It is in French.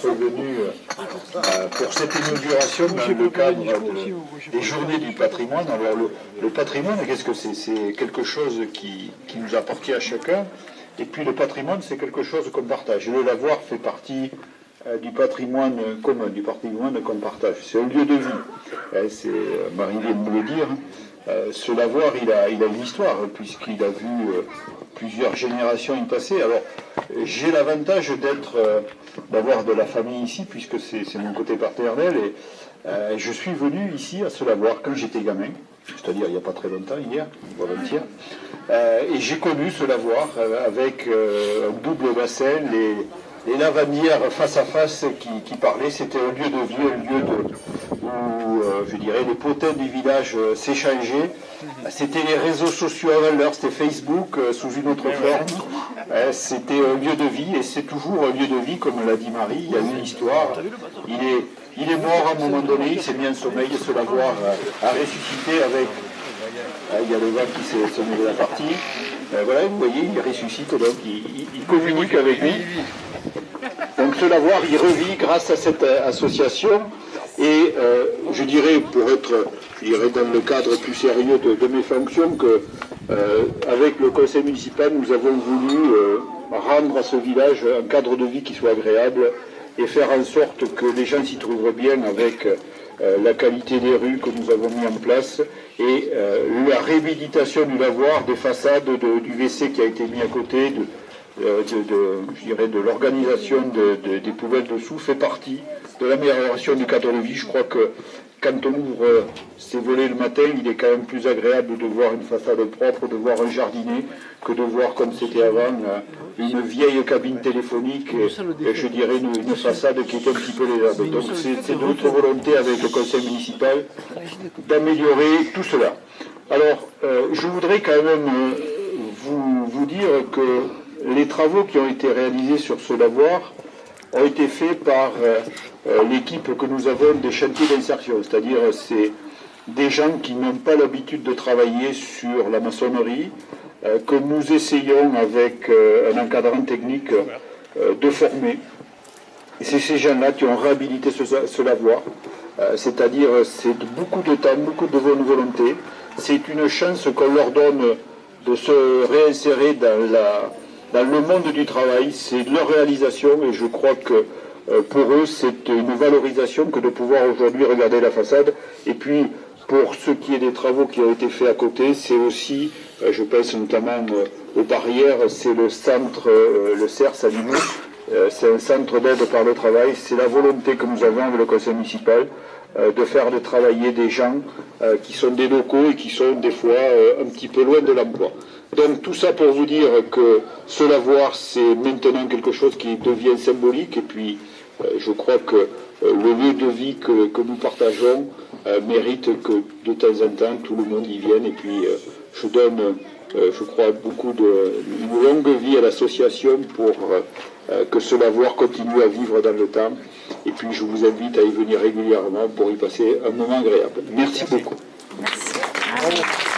d'être venu pour cette inauguration dans le cadre des Journées du patrimoine. Alors le patrimoine, qu'est-ce que c'est? C'est quelque chose qui nous appartient à chacun. Et puis le patrimoine, c'est quelque chose qu'on partage. Et le lavoir fait partie du patrimoine commun, du patrimoine qu'on partage. C'est un lieu de vie. Marie vient de me le dire. Ce lavoir, il a une histoire, puisqu'il a vu plusieurs générations y passer. Alors, j'ai l'avantage d'avoir de la famille ici, puisque c'est mon côté paternel, et je suis venu ici à ce lavoir quand j'étais gamin, c'est-à-dire il n'y a pas très longtemps, hier, ou avant-hier, et j'ai connu ce lavoir avec un double bassin, les lavandières face à face qui parlaient. C'était un lieu de vie, un lieu où, je dirais, les potins du village s'échangeaient. C'était les réseaux sociaux avant l'heure, c'était Facebook sous une autre forme. C'était un lieu de vie, et c'est toujours un lieu de vie, comme l'a dit Marie. Il y a une histoire. Il est mort à un moment donné, il s'est mis en sommeil, et ce lavoir a ressuscité avec... il y a le vent qui s'est mis de la partie. Voilà, vous voyez, il ressuscite, donc il communique avec lui. Donc ce lavoir, il revit grâce à cette association, et je dirais, pour être dans le cadre plus sérieux de mes fonctions, que avec le conseil municipal, nous avons voulu rendre à ce village un cadre de vie qui soit agréable et faire en sorte que les gens s'y trouvent bien avec la qualité des rues que nous avons mis en place et la réhabilitation du lavoir, des façades, du WC qui a été mis à côté, je dirais de l'organisation des poubelles dessous, fait partie de l'amélioration du cadre de vie. Je crois que quand on ouvre ces volets le matin, il est quand même plus agréable de voir une façade propre, de voir un jardinet, que de voir, comme c'était avant, une vieille cabine téléphonique et je dirais une façade qui est un petit peu légère. Donc c'est notre volonté avec le conseil municipal d'améliorer tout cela. Alors, je voudrais quand même vous dire que les travaux qui ont été réalisés sur ce lavoir ont été faits par l'équipe que nous avons des chantiers d'insertion, c'est-à-dire c'est des gens qui n'ont pas l'habitude de travailler sur la maçonnerie, que nous essayons avec un encadrant technique de former. Et c'est ces gens-là qui ont réhabilité ce lavoir, c'est-à-dire c'est beaucoup de temps, beaucoup de bonne volonté. C'est une chance qu'on leur donne de se réinsérer dans le monde du travail, c'est leur réalisation, et je crois que pour eux c'est une valorisation que de pouvoir aujourd'hui regarder la façade. Et puis pour ce qui est des travaux qui ont été faits à côté, c'est aussi, je pense notamment aux barrières, c'est le centre, le CERS à Limoux, c'est un centre d'aide par le travail. C'est la volonté que nous avons avec le conseil municipal de faire de travailler des gens qui sont des locaux et qui sont des fois un petit peu loin de l'emploi. Donc tout ça pour vous dire que ce lavoir, c'est maintenant quelque chose qui devient symbolique, et puis je crois que le lieu de vie que nous partageons mérite que de temps en temps tout le monde y vienne, et puis je donne, je crois, une longue vie à l'association pour que ce lavoir continue à vivre dans le temps, et puis je vous invite à y venir régulièrement pour y passer un moment agréable. Merci beaucoup. Merci.